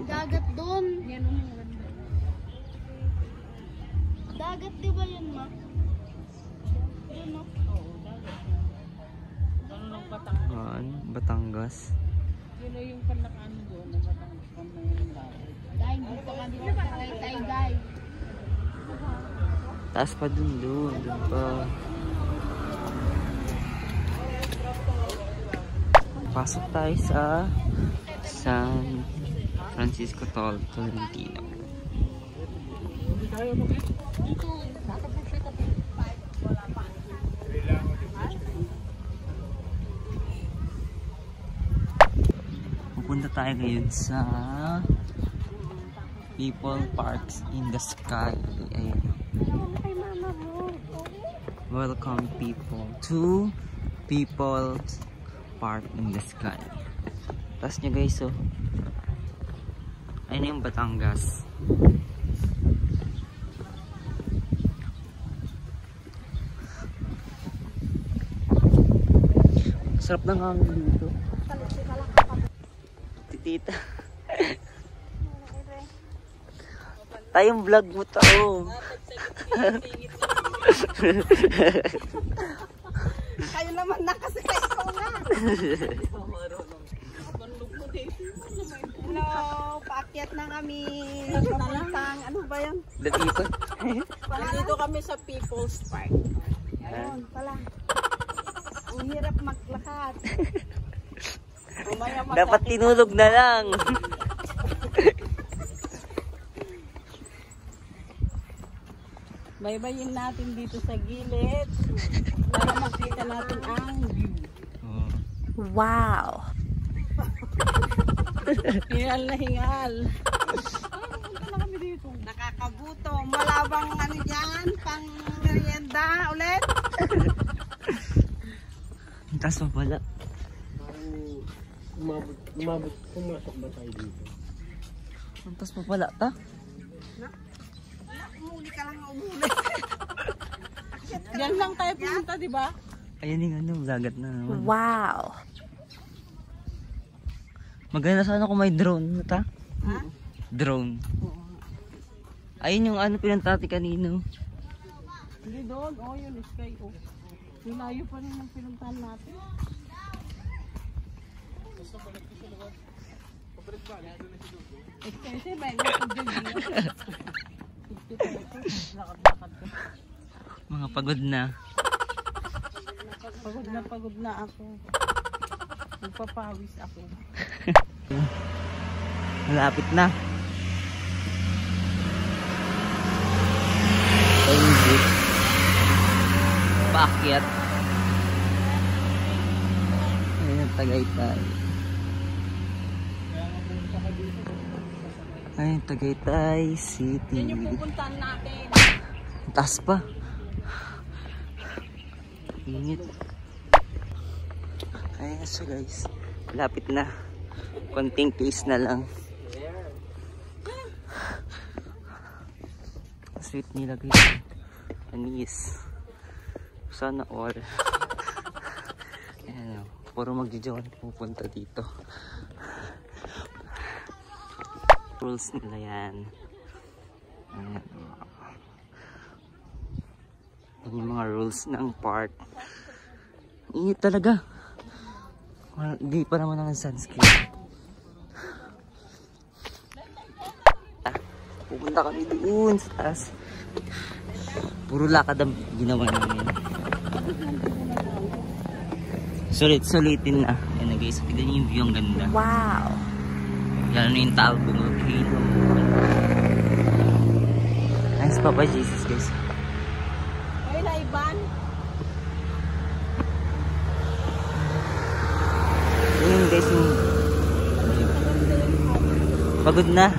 Dagat doon. Yan ang maganda. Dagat di ba yun, ma? Doon, no? Oo, dagat. Ano ng Batangas? Batangas. Yun o yung panakaano doon, na Batangas pa na yung dagat. Dahil dito ka dito sa Taytay, guys. Taas pa dun pa. Pasok tayo sa San Francisco Tolentino. Pupunta tayo ngayon sa People Parks in the Sky. Ayan. Welcome people to People's Park in the Sky. Taas nyo guys, oh. Ayun yung Batangas. Sarap ng hangin dito. Titita. Tayong vlog mo tao. Kayo naman na kasi kayo na. Hello, paakyat na kami. Papuntang, ano ba yan? Dito. Nandito kami sa People's Park. Ayun, pala. Ang hirap maglakad. Dapat tinulog na lang. Baybayin natin dito sa gilid para makita natin ang view. Wow! Hingal na hingal. Punta na kami dito. Nakakagutom. Malabang ano dyan, pang merienda ulit. Taas pa pala. Pumasok ba tayo dito? Taas pa pala ta? Umuli ka lang, umuli. Diyan lang tayo pumunta, di ba? Ayan yung ano, lagat na naman. Wow! Maganda sana kung may drone, ta? Ha? Drone. Ayun yung ano pinantati kanino. Hindi doon, oh yun, sky, oh. Nilayo pa rin ang pinuntahan natin. Kasi ba, Mga pagod na. Pagod na ako. Nagpapawis ako. Malapit na. Ayun, paakyat. Ayun, Tagaytay. Ayun, Tagaytay City. Yan yung pupuntahan natin. Taas pa. Init. Ayun siya guys. Lapit na. Konting pace na lang. Sweet nila guys. Anis. Sana all. Ayan o. Puro magjijowan pupunta dito. Rules nila yan. Ayan. Yan yung mga rules ng park. Init talaga. Hindi pa naman ang sunscreen. Pupunta kami doon sa taas. Puro lakad ang ginawa namin. Sulit-sulitin na. Yan na guys. Tignan niyo yung view, ang ganda. Wow! Yan na yung Talbog volcano. Nice Papa Jesus guys. Ay, naiban. Yun guys yung pagod na.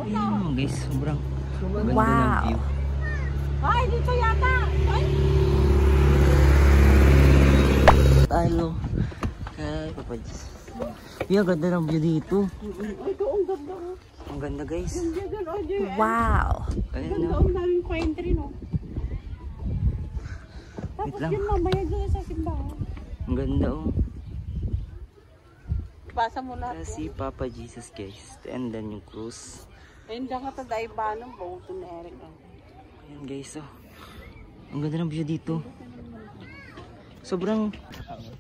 Ayun guys, sobrang ganda ng view. Ay, dito yata. Ay. Tayo kay Papa Jis. Ang ganda ng view dito. Ay, ito ang ganda. Ang ganda guys. Wow! Ayun Ganda na. ang daming country, no? Wait Tapos lang. yun mamaya doon sa simbahan. Ang ganda oh. Basa mo na. Si Papa Jesus guys. And then yung cruise. Ayun lang ka taday ba ng boto ni Eric. Ayan guys oh. Ang ganda ng view dito. Sobrang init.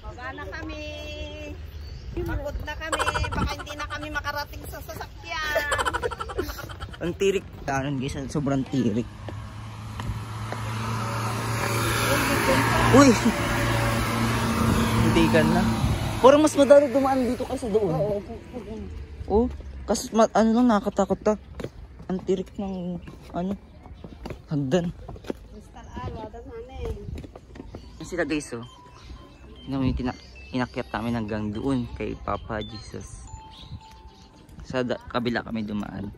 Magana kami. Pagod na kami. Baka hindi na kami makarating sa sasakyan. Ang tirik. Tanan guys, sobrang tirik. Uy! Hindi ka na. Parang mas madali dumaan dito kaysa doon. Oo. Kasi ano lang nakakatakot ta. Ang tirik ng hagdan. Crystal Alwa, das na eh. Yan sila guys oh. Inakyat namin hanggang doon kay Papa Jesus. Sa kabila kami dumaan.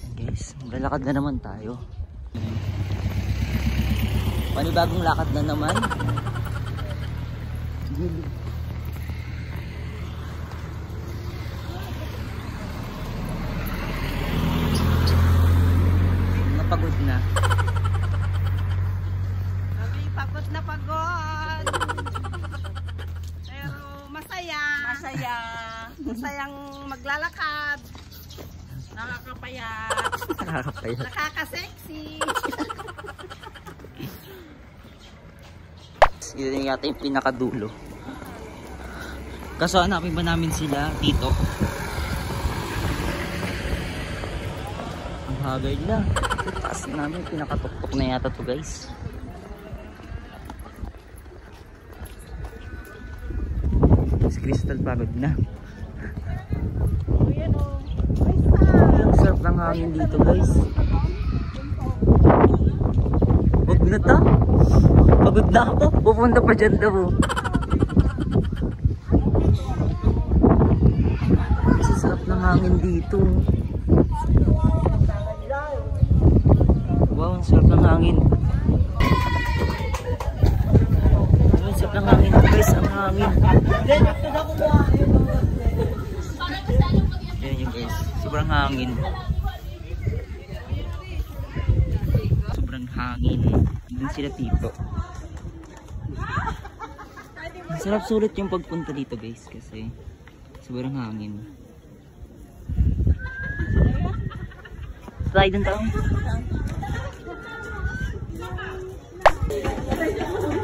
Yan guys, maglalakad na naman tayo. Panibagong lakad na naman. Napagod na. Kami pagod na pagod. Pero masaya. Masaya. Masayang maglalakad. Nakakapayat. Nakakapayat. Nakaka-sexy. Ito na yata yung pinakadulo. Kaso hanapin ba namin sila dito? Ang hagard na. Taas namin, pinakatuktok na yata to guys. Si Crystal pagod na. Ang sarap ng hangin dito guys. Huwag na ta. Pagod na ako. Pupunta pa dyan daw. Kasi sarap ng hangin dito. Wow, ang sarap ng hangin. Ang sarap ng hangin guys, ang hangin. Yan yun guys, sobrang hangin. Sobrang hangin. Doon sila tito. Sarap sulit yung pagpunta dito guys kasi sobrang hangin. Slide ang tao.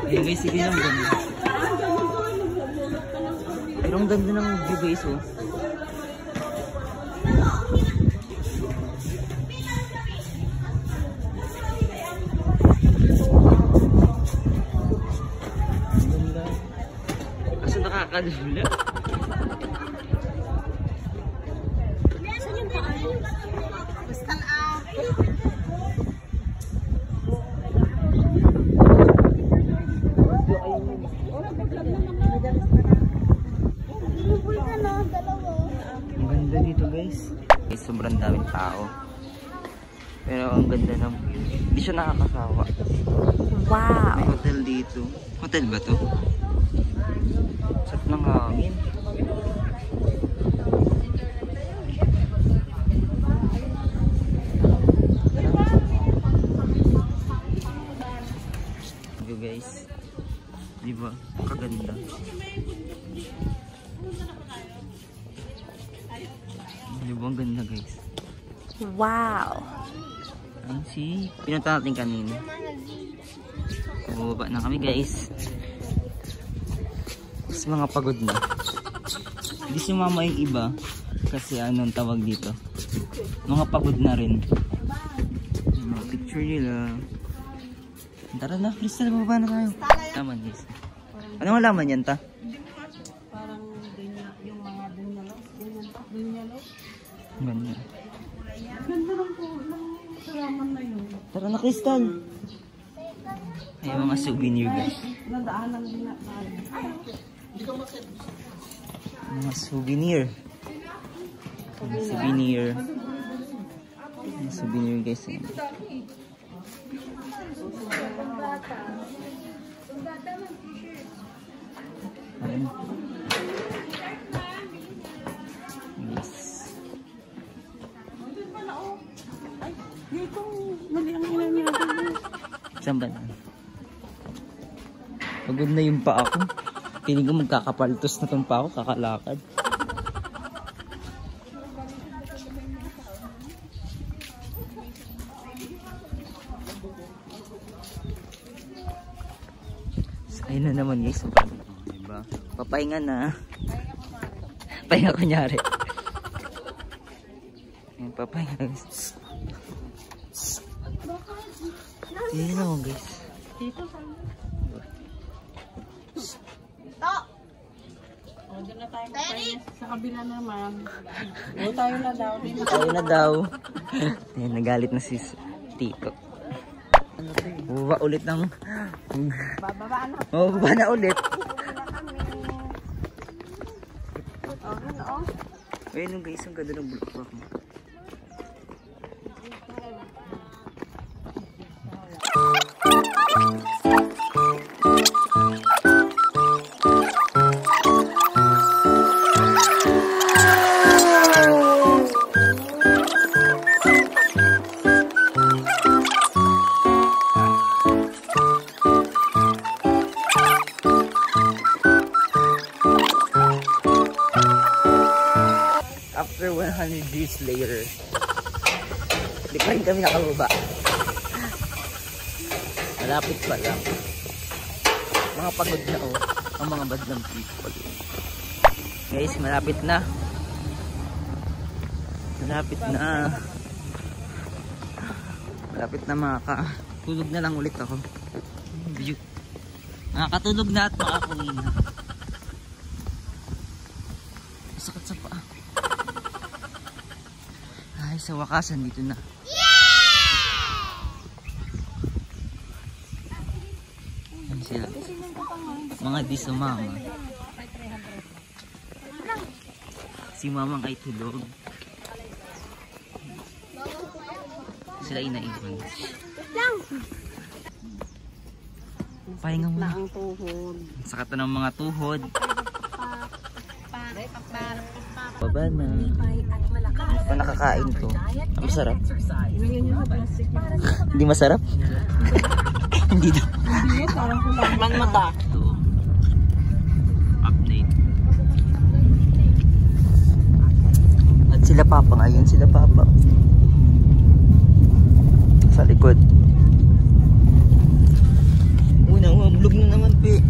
Ayun guys, sige lang ganda. Pero ang ganda ng view guys oh. Kaso nakakadula. Crystal Alwa. Ang ganda dito guys. Sobrang daming tao. Pero ang ganda ng view. Hindi siya nakakasawa. Wow! May hotel dito. Hotel ba to? Sarap ng hangin. View guys. Diba? Kaganda. Diba ang ganda guys? Wow! Ayun si pinunta natin kanina. Bumaba na kami guys. Mas mga pagod na. Hindi sumama yung iba. Kasi anong tawag dito. Mga pagod na rin. Yung mga picture nila. Tara na, Crystal, bumaba na tayo. Laman guys. Anong laman yan ta? Parang yung mga dunyalo. Dunyalo. Ganda. Ganda ng salaman na yun. Tara na, Crystal. Ay, mga souvenir guys. Nadaanan din na tayo. Mga souvenir. Mga souvenir. Mga souvenir guys. Ayan. Yes. Dito, mali ang ginamit natin. Saan ba na? Pagod na yung paa ko. Piling ko magkakapaltos na tong paa ko, kakalakad. Ayun na naman guys. Diba? Papahinga na. Pahinga kunyari. Ayun, papahinga guys. Ayun na guys. Dito, saan? O, doon na tayo magpahinga. Sa kabila naman. O, tayo na daw. Tayo na daw. Ayun, nagalit na si Tito. Baba ulit ng... Bababa na. Baba na ulit. Ayun guys, ang ganda ng bulaklak mo. After 100 years later, di pa rin kami nakababa. Malapit pa lang. Mga pagod na ang mga badlang people. Guys, malapit na. Malapit na. Malapit na makakatulog na lang ulit ako. View. Makakatulog na at makakuwi na. Sakit sa paa. Ay, sa wakasan dito na. Ayan sila. Mga di sumama. Si mama kay tulog. Sila inaiwan. Pahinga mo na. Ang tuhod. Sakit na ng mga tuhod. Baba na. Kung nakakain ko. Ang masarap. Hindi masarap? Hindi daw. Man mata. Ito. Update. At sila papa ngayon. Sila papa. Sa likod. Una, vlog na naman pe.